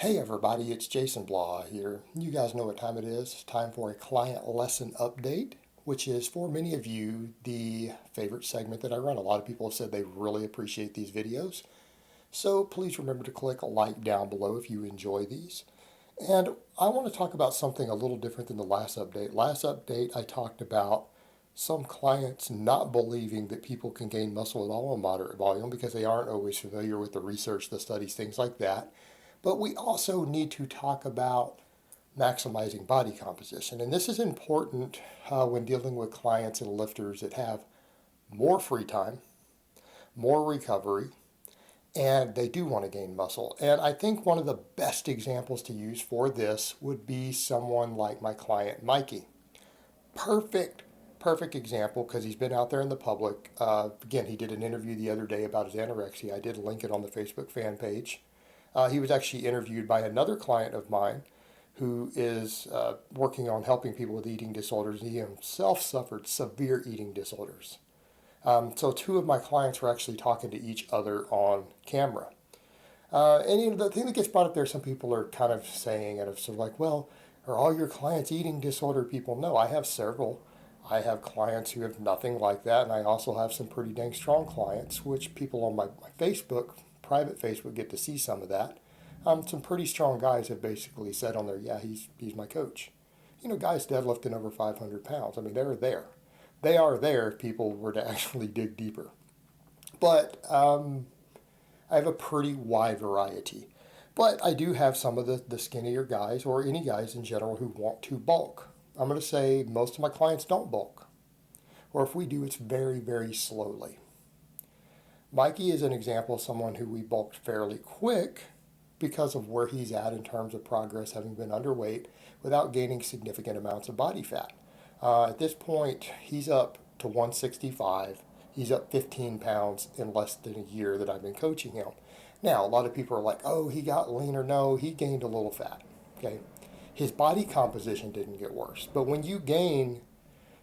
Hey everybody, it's Jason Blaha here. You guys know what time it is. It's time for a client lesson update, which is for many of you the favorite segment that I run. A lot of people have said they really appreciate these videos. So please remember to click like down below if you enjoy these. And I want to talk about something a little different than the last update. Last update I talked about some clients not believing that people can gain muscle at all in moderate volume because they aren't always familiar with the research, the studies, things like that. But we also need to talk about maximizing body composition. And this is important when dealing with clients and lifters that have more free time, more recovery, and they do want to gain muscle. And I think one of the best examples to use for this would be someone like my client, Mikey. Perfect, perfect example because he's been out there in the public. Again, he did an interview the other day about his anorexia. I did link it on the Facebook fan page. He was actually interviewed by another client of mine who is working on helping people with eating disorders. He himself suffered severe eating disorders. So two of my clients were actually talking to each other on camera. And the thing that gets brought up there, some people are kind of saying, and it's sort of like, well, are all your clients eating disorder people? No, I have several. I have clients who have nothing like that, and I also have some pretty dang strong clients, which people on my Facebook, private Facebook, get to see some of that. Some pretty strong guys have basically said on there, yeah, he's my coach. Guys deadlifting over 500 pounds. I mean, they're there. They are there if people were to actually dig deeper. But I have a pretty wide variety. But I do have some of the skinnier guys, or any guys in general, who want to bulk. I'm going to say most of my clients don't bulk. Or if we do, it's very, very slowly. Mikey is an example of someone who we bulked fairly quick because of where he's at in terms of progress, having been underweight without gaining significant amounts of body fat. At this point, he's up to 165. He's up 15 pounds in less than a year that I've been coaching him. Now, a lot of people are like, oh, he got leaner. No, he gained a little fat. Okay. His body composition didn't get worse. But when you gain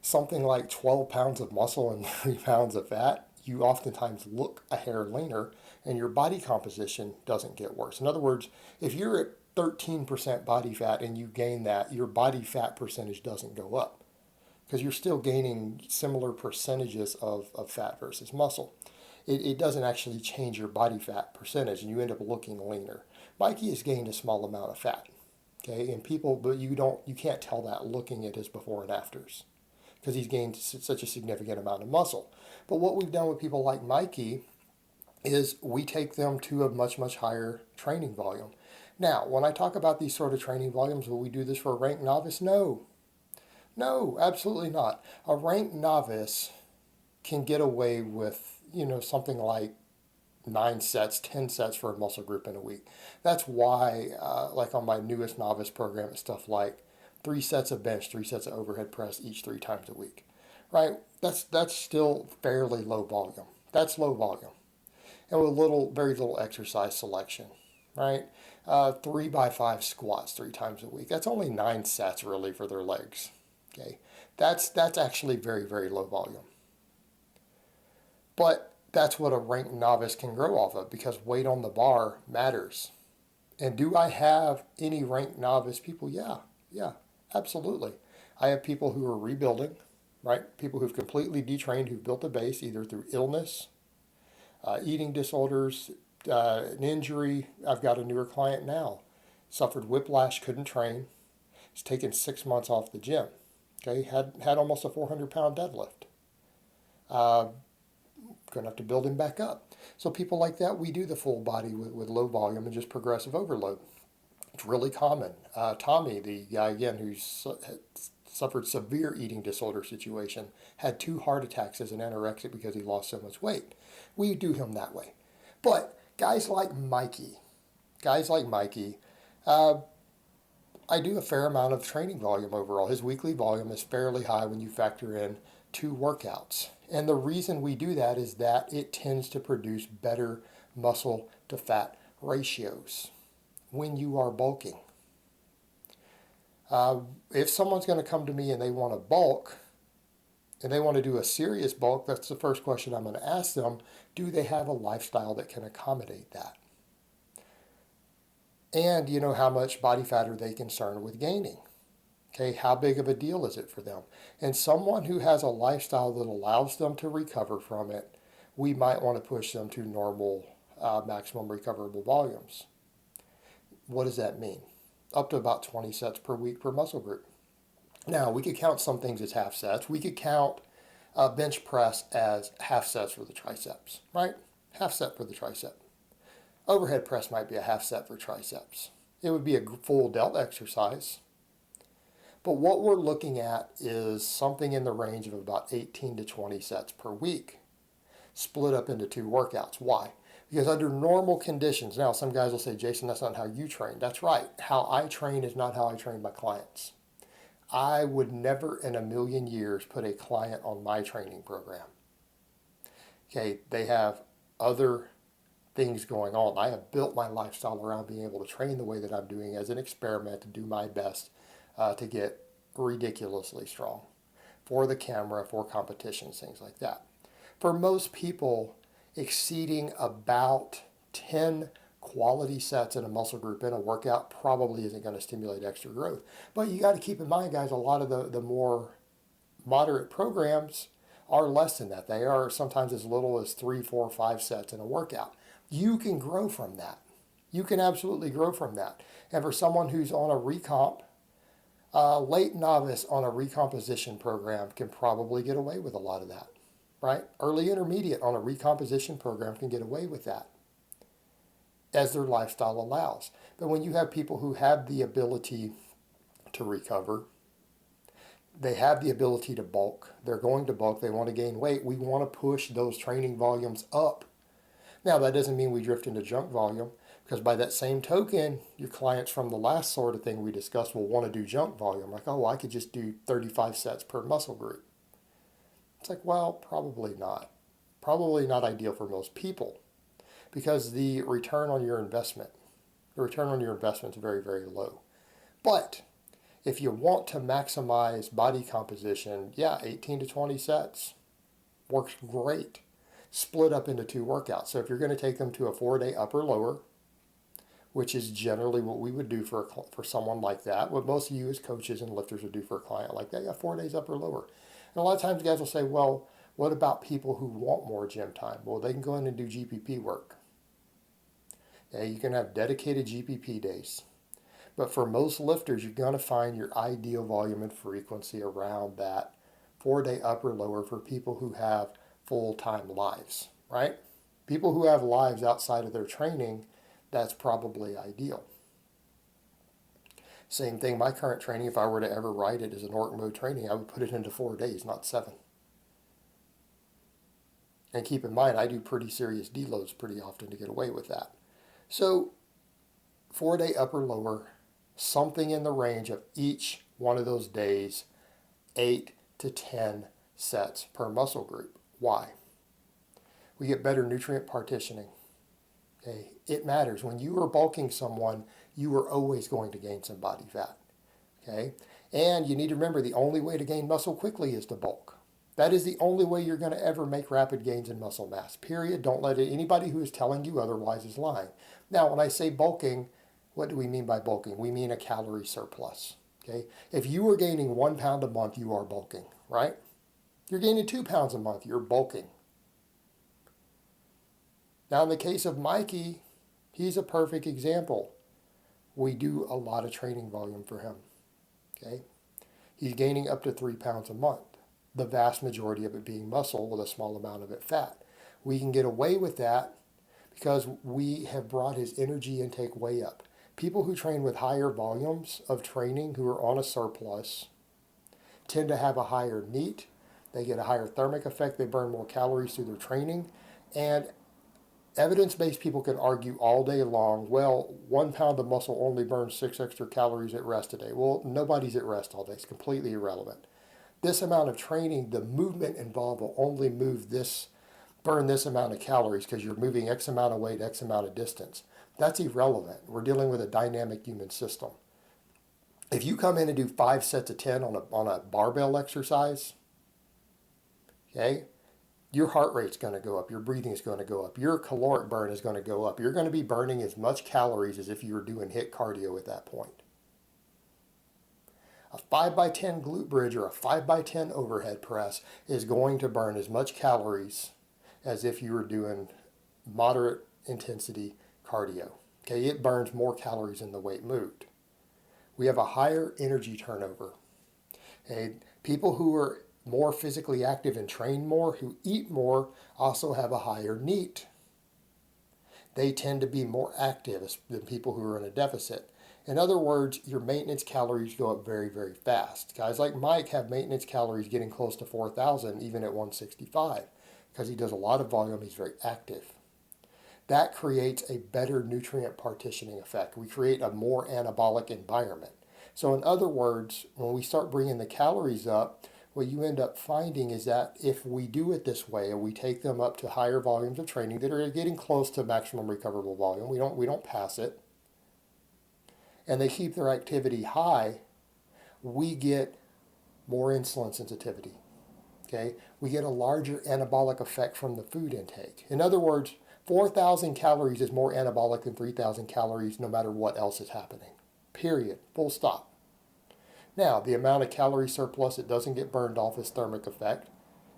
something like 12 pounds of muscle and 3 pounds of fat, you oftentimes look a hair leaner and your body composition doesn't get worse. In other words, if you're at 13% body fat and you gain that, your body fat percentage doesn't go up because you're still gaining similar percentages of fat versus muscle. It doesn't actually change your body fat percentage and you end up looking leaner. Mikey has gained a small amount of fat, okay, and but you can't tell that looking at his before and afters because he's gained such a significant amount of muscle. But what we've done with people like Mikey is we take them to a much, much higher training volume. Now, when I talk about these sort of training volumes, will we do this for a ranked novice? No. No, absolutely not. A ranked novice can get away with, something like 9 sets, 10 sets for a muscle group in a week. That's why, like on my newest novice program, it's stuff like 3 sets of bench, 3 sets of overhead press each 3 times a week, right? That's still fairly low volume. That's low volume. And with very little exercise selection, right? 3x5 squats 3 times a week. That's only 9 sets really for their legs. Okay, that's actually very, very low volume. But that's what a ranked novice can grow off of because weight on the bar matters. And do I have any ranked novice people? Yeah, absolutely. I have people who are rebuilding, right? People who've completely detrained, who've built a base either through illness, eating disorders, an injury. I've got a newer client now. Suffered whiplash, couldn't train. He's taken 6 months off the gym. Okay, had almost a 400-pound deadlift. Going to have to build him back up. So people like that, we do the full body with low volume and just progressive overload. It's really common. Tommy, the guy again who's suffered severe eating disorder situation, had 2 heart attacks as an anorexic because he lost so much weight. We do him that way. But guys like Mikey, I do a fair amount of training volume overall. His weekly volume is fairly high when you factor in 2 workouts. And the reason we do that is that it tends to produce better muscle to fat ratios when you are bulking. If someone's going to come to me and they want to bulk, and they want to do a serious bulk, that's the first question I'm going to ask them. Do they have a lifestyle that can accommodate that? And you know how much body fat are they concerned with gaining? Okay, how big of a deal is it for them? And someone who has a lifestyle that allows them to recover from it, we might want to push them to normal maximum recoverable volumes. What does that mean? Up to about 20 sets per week per muscle group. Now, we could count some things as half sets. We could count bench press as half sets for the triceps, right? Half set for the tricep. Overhead press might be a half set for triceps. It would be a full delt exercise. But what we're looking at is something in the range of about 18 to 20 sets per week, split up into 2 workouts. Why? Because under normal conditions, now some guys will say, Jason, that's not how you train. That's right. How I train is not how I train my clients. I would never in a million years put a client on my training program. Okay, they have other things going on. I have built my lifestyle around being able to train the way that I'm doing as an experiment to do my best to get ridiculously strong for the camera, for competitions, things like that. For most people, exceeding about 10 quality sets in a muscle group in a workout probably isn't going to stimulate extra growth. But you got to keep in mind, guys, a lot of the more moderate programs are less than that. They are sometimes as little as 3, 4, 5 sets in a workout. You can grow from that. You can absolutely grow from that. And for someone who's on a recomp, late novice on a recomposition program can probably get away with a lot of that, right? Early intermediate on a recomposition program can get away with that as their lifestyle allows. But when you have people who have the ability to recover, they have the ability to bulk, they're going to bulk, they want to gain weight, we want to push those training volumes up. Now, that doesn't mean we drift into junk volume, because by that same token, your clients from the last sort of thing we discussed will want to do junk volume. Like, oh, I could just do 35 sets per muscle group. It's like, well, probably not. Probably not ideal for most people, because the return on your investment is very, very low. But if you want to maximize body composition, yeah, 18 to 20 sets works great. Split up into 2 workouts. So if you're going to take them to a 4-day upper lower, which is generally what we would do for someone like that, what most of you as coaches and lifters would do for a client like that, yeah, 4 days upper lower. And a lot of times guys will say, well, what about people who want more gym time? Well, they can go in and do GPP work. Yeah, you can have dedicated GPP days. But for most lifters, you're going to find your ideal volume and frequency around that 4-day upper lower for people who have full-time lives, right? People who have lives outside of their training, that's probably ideal. Same thing, my current training, if I were to ever write it as an org mode training, I would put it into 4 days, not 7. And keep in mind, I do pretty serious deloads pretty often to get away with that. So 4-day upper lower, something in the range of each one of those days, 8 to 10 sets per muscle group. Why? We get better nutrient partitioning. Okay? It matters. When you are bulking someone, you are always going to gain some body fat. Okay? And you need to remember, the only way to gain muscle quickly is to bulk. That is the only way you're going to ever make rapid gains in muscle mass. Period. Don't let anybody who is telling you otherwise is lying. Now, when I say bulking, what do we mean by bulking? We mean a calorie surplus. Okay? If you are gaining 1 pound a month, you are bulking, right? You're gaining 2 pounds a month, you're bulking. Now, in the case of Mikey, he's a perfect example. We do a lot of training volume for him. Okay? He's gaining up to 3 pounds a month, the vast majority of it being muscle with a small amount of it fat. We can get away with that because we have brought his energy intake way up. People who train with higher volumes of training, who are on a surplus, tend to have a higher NEAT. They get a higher thermic effect. They burn more calories through their training. And evidence-based people can argue all day long, well, 1 pound of muscle only burns 6 extra calories at rest a day. Well, nobody's at rest all day. It's completely irrelevant. This amount of training, the movement involved will only burn this amount of calories because you're moving X amount of weight, X amount of distance. That's irrelevant. We're dealing with a dynamic human system. If you come in and do 5 sets of 10 on a barbell exercise, okay, your heart rate's going to go up, your breathing is going to go up, your caloric burn is going to go up. You're going to be burning as much calories as if you were doing HIIT cardio at that point. A 5x10 glute bridge or a 5x10 overhead press is going to burn as much calories as if you were doing moderate intensity cardio. Okay, it burns more calories than the weight moved. We have a higher energy turnover. Okay, people who are more physically active and train more, who eat more, also have a higher NEAT. They tend to be more active than people who are in a deficit. In other words, your maintenance calories go up very, very fast. Guys like Mike have maintenance calories getting close to 4,000 even at 165 because he does a lot of volume, he's very active. That creates a better nutrient partitioning effect. We create a more anabolic environment. So in other words, when we start bringing the calories up, what you end up finding is that if we do it this way and we take them up to higher volumes of training that are getting close to maximum recoverable volume, we don't pass it, and they keep their activity high, we get more insulin sensitivity. Okay? We get a larger anabolic effect from the food intake. In other words, 4,000 calories is more anabolic than 3,000 calories no matter what else is happening. Period. Full stop. Now, the amount of calorie surplus that doesn't get burned off as thermic effect,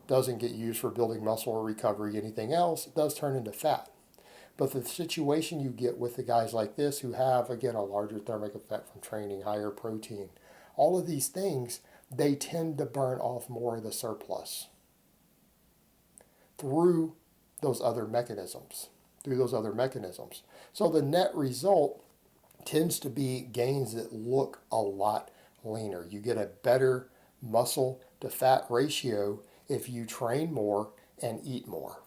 doesn't get used for building muscle or recovery, anything else, it does turn into fat. But the situation you get with the guys like this who have, again, a larger thermic effect from training, higher protein, all of these things, they tend to burn off more of the surplus through those other mechanisms. So the net result tends to be gains that look a lot leaner. You get a better muscle to fat ratio if you train more and eat more.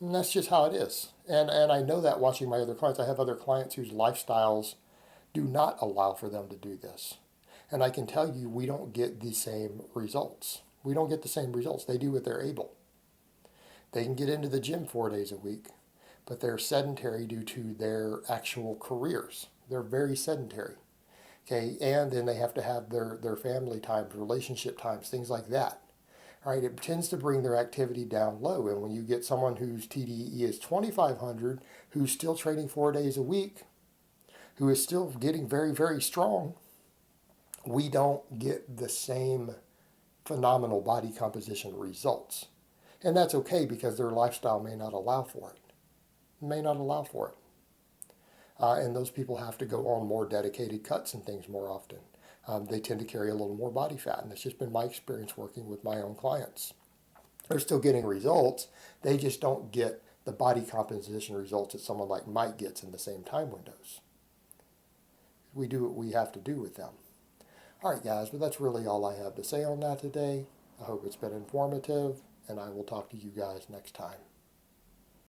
And that's just how it is. And I know that watching my other clients. I have other clients whose lifestyles do not allow for them to do this. And I can tell you, we don't get the same results. We don't get the same results. They do what they're able. They can get into the gym 4 days a week, but they're sedentary due to their actual careers. They're very sedentary. Okay, and then they have to have their family times, relationship times, things like that. All right, it tends to bring their activity down low. And when you get someone whose TDE is 2,500, who's still training 4 days a week, who is still getting very, very strong, we don't get the same phenomenal body composition results. And that's okay because their lifestyle may not allow for it. And those people have to go on more dedicated cuts and things more often. They tend to carry a little more body fat, and that's just been my experience working with my own clients. They're still getting results. They just don't get the body composition results that someone like Mike gets in the same time windows. We do what we have to do with them. All right, guys, but that's really all I have to say on that today. I hope it's been informative, and I will talk to you guys next time.